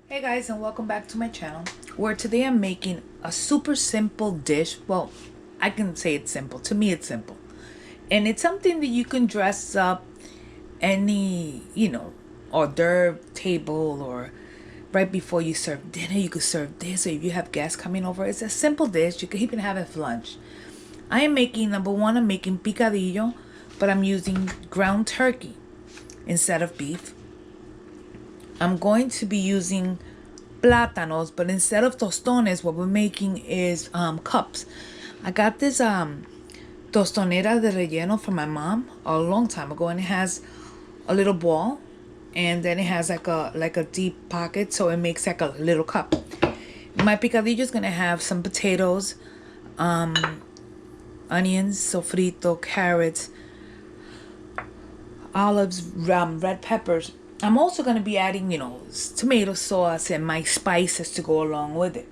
Hey guys, and welcome back to my channel, where today I'm making a super simple dish. Well, I can say it's simple. To me it's simple, and it's something that you can dress up any hors d'oeuvre table, or right before you serve dinner you could serve this, or if you have guests coming over, it's a simple dish you could even have it for lunch. I am making, number one, I'm making picadillo, but I'm using ground turkey instead of beef. I'm going to be using plátanos, but instead of tostones, what we're making is cups. I got this tostonera de relleno from my mom a long time ago, and it has a little ball, and then it has like a deep pocket, so it makes like a little cup. My picadillo is gonna have some potatoes, onions, sofrito, carrots, olives, red peppers. I'm also going to be adding, tomato sauce and my spices to go along with it.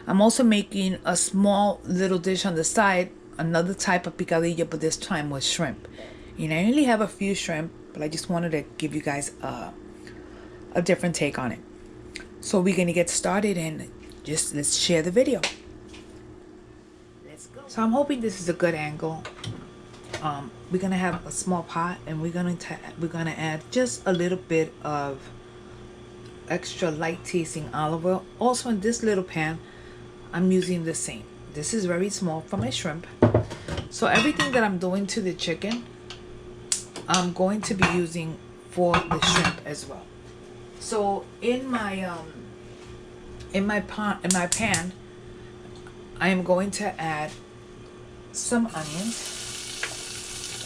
I'm also making a small little dish on the side, another type of picadillo, but this time with shrimp. I only have a few shrimp, but I just wanted to give you guys a different take on it. So we're going to get started and just let's share the video. Let's go. So I'm hoping this is a good angle. We're gonna have a small pot, and we're gonna add just a little bit of extra light tasting olive oil. Also, in this little pan, I'm using the same. This is very small for my shrimp. So everything that I'm doing to the chicken, I'm going to be using for the shrimp as well. So in my pan, I am going to add some onions.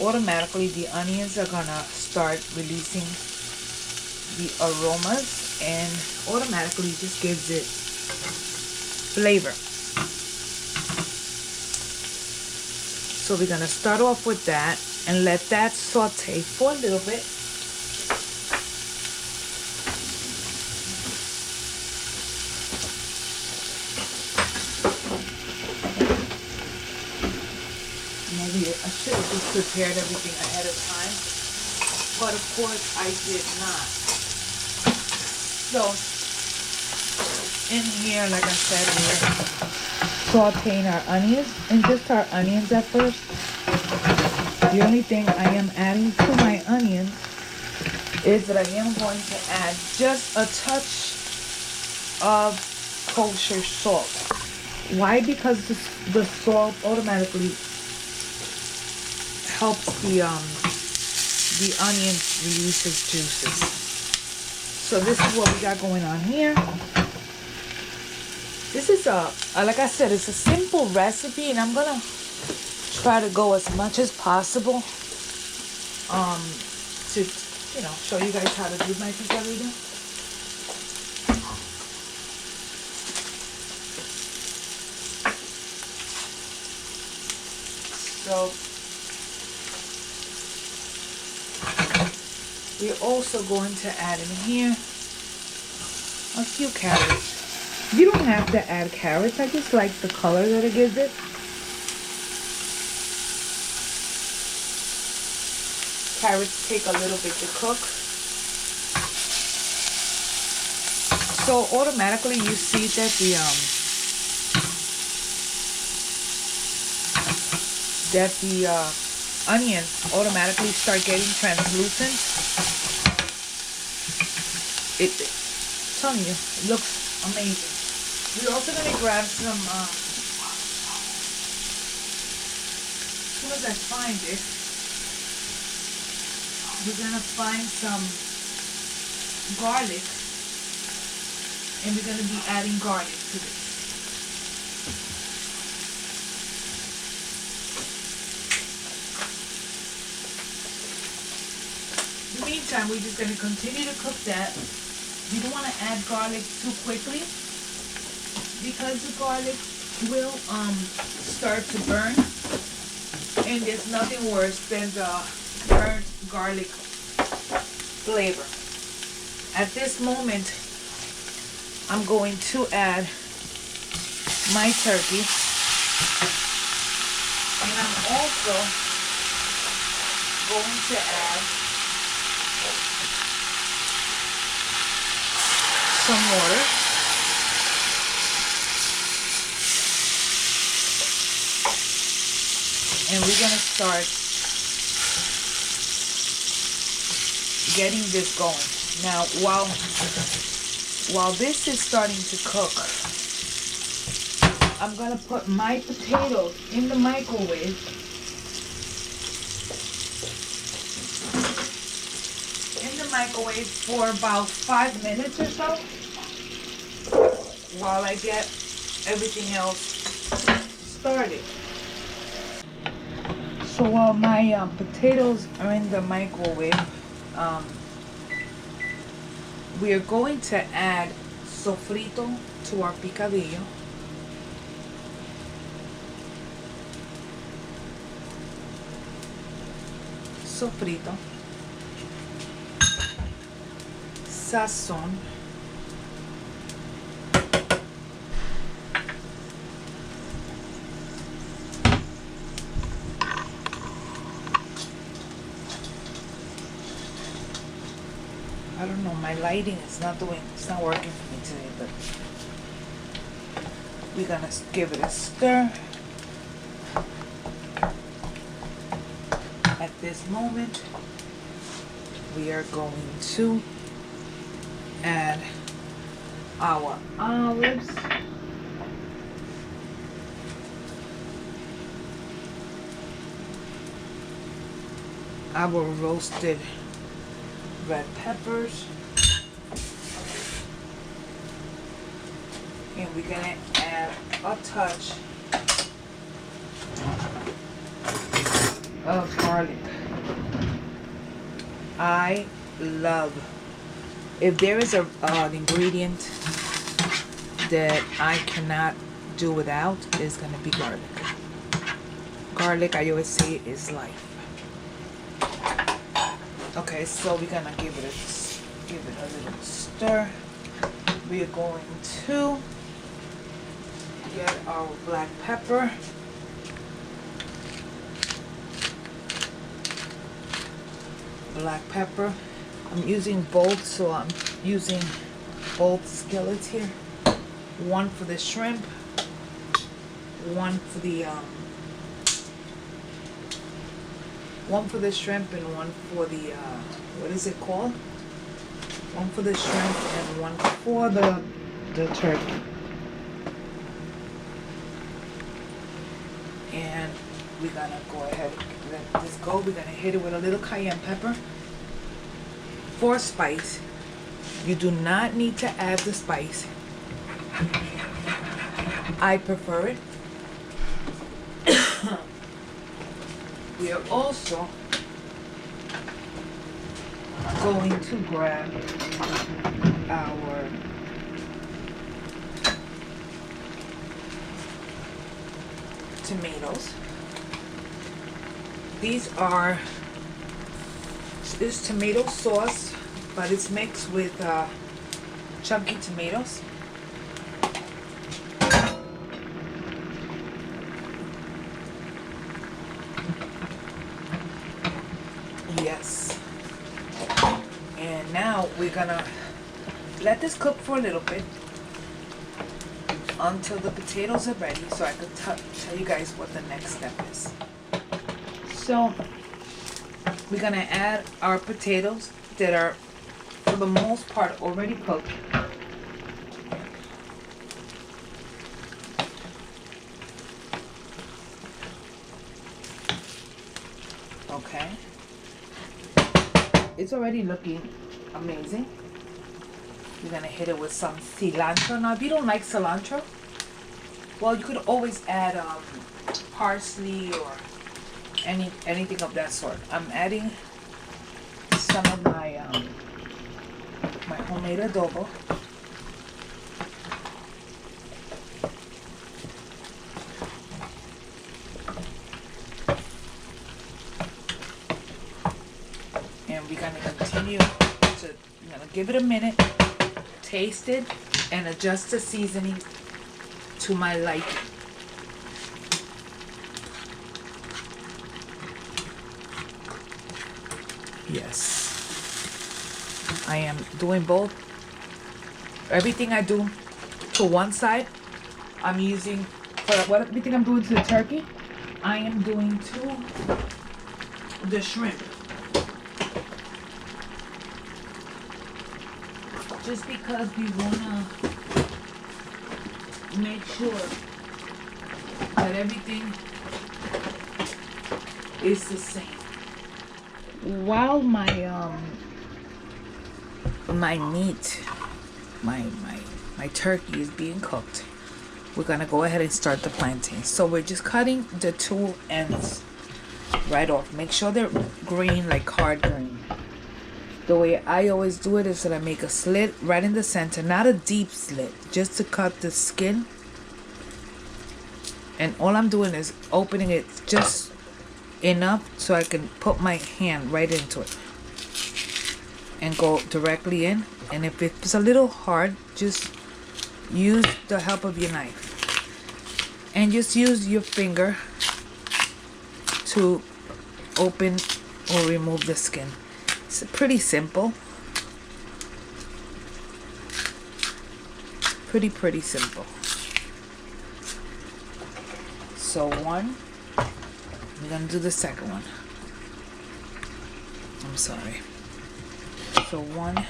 Automatically the onions are gonna start releasing the aromas, and automatically just gives it flavor. So we're gonna start off with that and let that saute for a little bit. Maybe I should have just prepared everything ahead of time, but of course I did not. So in here, like I said, we're sauteing our onions, and just our onions at first. The only thing I am adding to my onions is that I am going to add just a touch of kosher salt. Why? Because the salt automatically helps the onion release its juices. So this is what we got going on here. This is like I said, it's a simple recipe, and I'm gonna try to go as much as possible to show you guys how to do my picadillo. So we're also going to add in here a few carrots. You don't have to add carrots. I just like the color that it gives it. Carrots take a little bit to cook. So automatically you see that the onions automatically start getting translucent. I'm telling you, it looks amazing. We're also going to grab some, as soon as I find it, we're going to find some garlic, and we're going to be adding garlic to this. In the meantime, we're just going to continue to cook that. You don't want to add garlic too quickly, because the garlic will start to burn, and there's nothing worse than the burnt garlic flavor. At this moment, I'm going to add my turkey, and I'm also going to add some water. And we're gonna start getting this going. Now, while this is starting to cook, I'm gonna put my potatoes in the microwave for about 5 minutes or so while I get everything else started. So while my potatoes are in the microwave, we are going to add sofrito to our picadillo. Sofrito. Sazón. I don't know, my lighting is not working for me today, but we're gonna give it a stir. At this moment, we are going to add our olives. Our roasted red peppers, and we're gonna add a touch of garlic. I love, if there is an ingredient that I cannot do without, it's gonna be garlic. Garlic, I always say, is life. Okay, so we're gonna give it a little stir. We are going to get our black pepper. Black pepper. I'm using both, so I'm using both skillets here. One for the shrimp, one for the shrimp and one for the what is it called? One for the shrimp and one for the turkey. And we're gonna go ahead and let this go. We're gonna hit it with a little cayenne pepper. For spice, you do not need to add the spice. I prefer it. We are also going to grab our tomatoes. This is tomato sauce, but it's mixed with chunky tomatoes. Yes. And now we're gonna let this cook for a little bit until the potatoes are ready, so I could tell you guys what the next step is. So we're gonna add our potatoes that are for the most part already cooked. Okay. It's already looking amazing. We're gonna hit it with some cilantro. Now, if you don't like cilantro, well, you could always add parsley or anything of that sort. I'm adding some of my my homemade adobo. And we're gonna continue to, give it a minute, taste it, and adjust the seasoning to my liking. Yes, I am doing both Everything I do to one side, I'm using, for what everything I'm doing to the turkey, I am doing to the shrimp. Just because we wanna make sure that everything is the same. While my meat, my turkey is being cooked, we're gonna go ahead and start the plantain. So we're just cutting the two ends right off. Make sure they're green, like hard green. The way I always do it is that I make a slit right in the center, not a deep slit, just to cut the skin. And all I'm doing is opening it just enough so I can put my hand right into it and go directly in. And if it's a little hard, just use the help of your knife and just use your finger to open or remove the skin. It's pretty simple. Pretty simple. So one, we're gonna do the second one. I'm sorry. So one,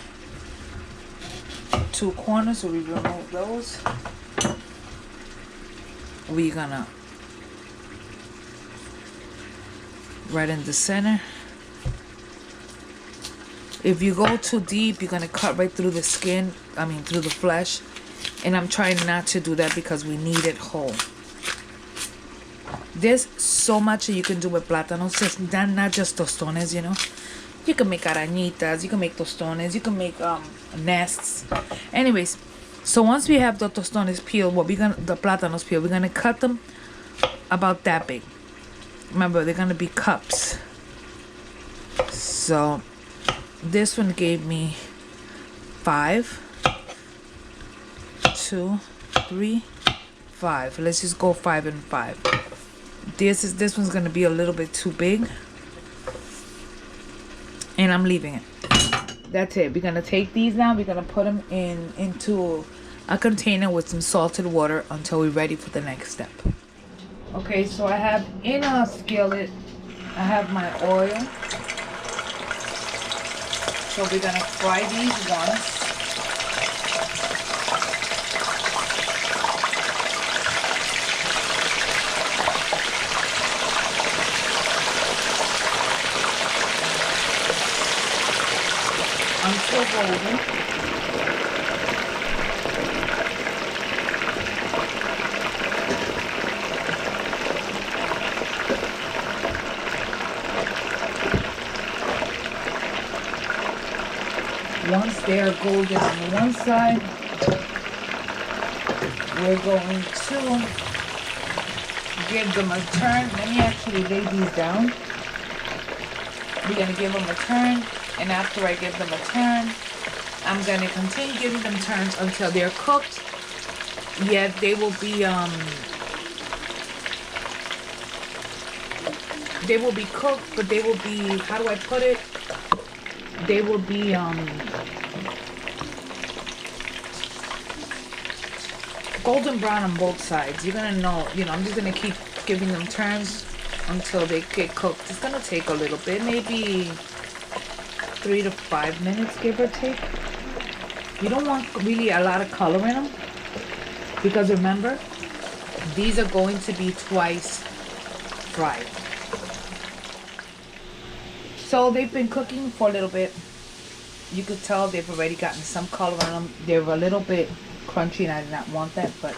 two corners, so we remove those. We're gonna right in the center. If you go too deep, you're gonna cut right through the skin, through the flesh. And I'm trying not to do that because we need it whole. There's so much you can do with plátanos, just not just tostones, you know. You can make arañitas, you can make tostones, you can make nests. Anyways, so once we have the tostones peeled, the plátanos peeled, we're gonna cut them about that big. Remember, they're gonna be cups. So this one gave me 5, 2, 3, 5. Let's just go 5 and 5. This one's gonna be a little bit too big, and I'm leaving it. That's it. We're gonna take these now. We're gonna put them into a container with some salted water until we're ready for the next step. Okay, so I have in a skillet, I have my oil. So we're gonna fry these once. Until golden. Once they are golden on the one side, we're going to give them a turn. Let me actually lay these down. We're going to give them a turn, and after I give them a turn, I'm going to continue giving them turns until they're cooked. Yet they will be cooked, but they will be, how do I put it? They will be golden brown on both sides. You're gonna know, I'm just gonna keep giving them turns until they get cooked. It's gonna take a little bit, maybe 3 to 5 minutes, give or take. You don't want really a lot of color in them, because remember, these are going to be twice fried. So they've been cooking for a little bit. You could tell they've already gotten some color on them. They're a little bit crunchy, and I did not want that, but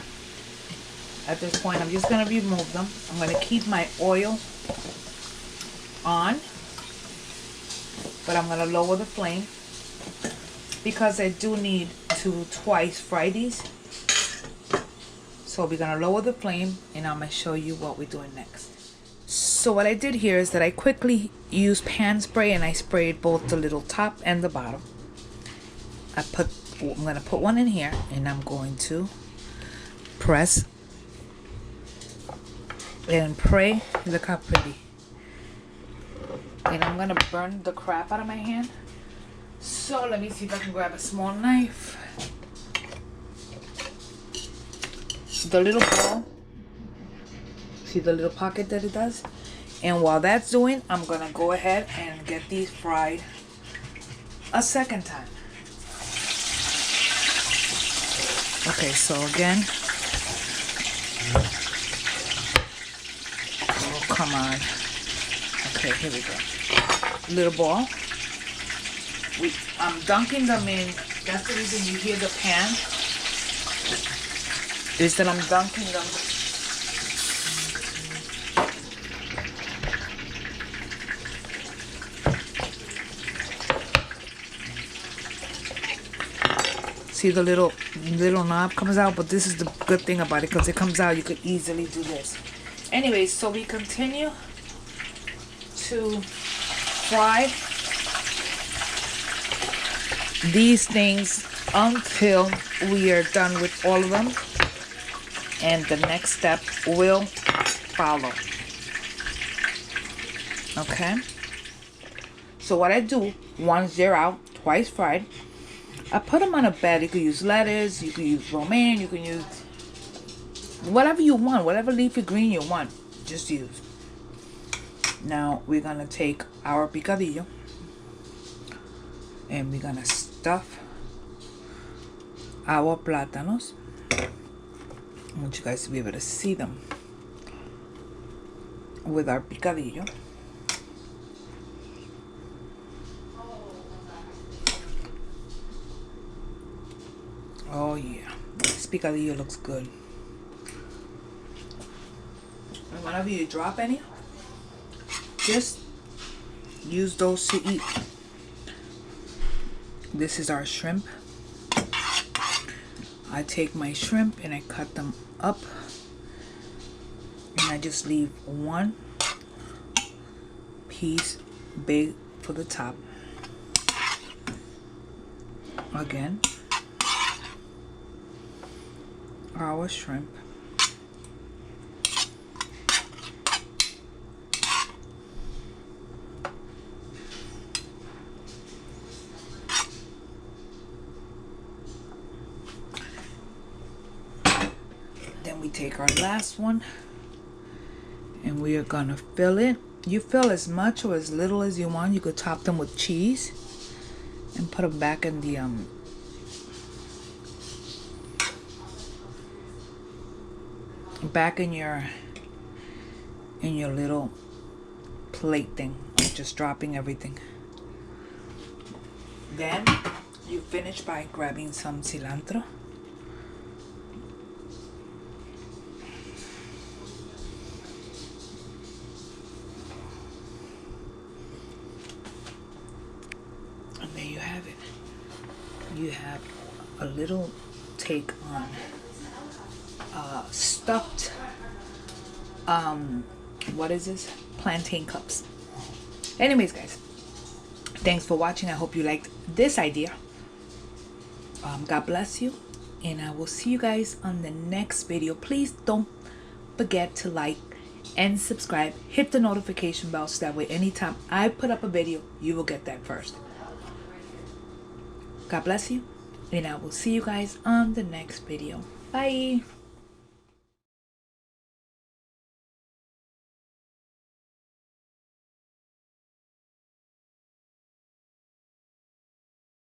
at this point I'm just going to remove them. I'm going to keep my oil on, but I'm going to lower the flame because I do need to twice fry these. So we're going to lower the flame, and I'm going to show you what we're doing next. So what I did here is that I quickly used pan spray, and I sprayed both the little top and the bottom. I'm going to put one in here, and I'm going to press and pray. Look how pretty. And I'm going to burn the crap out of my hand. So let me see if I can grab a small knife. the little ball. See the little pocket that it does? And while that's doing, I'm gonna go ahead and get these fried a second time. Okay, so again, oh come on. Okay, here we go. Little ball. I'm dunking them in. That's the reason you hear the pan. Is that I'm dunking them. See the little knob comes out, but this is the good thing about it, because it comes out, you could easily do this. Anyways, so we continue to fry these things until we are done with all of them, and the next step will follow. Okay, so what I do, once they're out, twice fried, I put them on a bed. You could use lettuce, you could use romaine, you can use whatever you want, whatever leafy green you want, just use. Now we're gonna take our picadillo and we're gonna stuff our plátanos. I want you guys to be able to see them with our picadillo. Oh yeah, this picadillo looks good. And whenever you drop any, just use those to eat. This is our shrimp. I take my shrimp and I cut them up, and I just leave one piece big for the top. Again, our shrimp. Then we take our last one and we are gonna fill it. You fill as much or as little as you want. You could top them with cheese and put them back in the back in your little plate thing, just dropping everything. Then you finish by grabbing some cilantro. And there you have it. You have a little take on stuffed what is this, plantain cups. Anyways guys, thanks for watching. I hope you liked this idea. God bless you, and I will see you guys on the next video. Please don't forget to like and subscribe, hit the notification bell, so that way anytime I put up a video you will get that first. God bless you, and I will see you guys on the next video. Bye.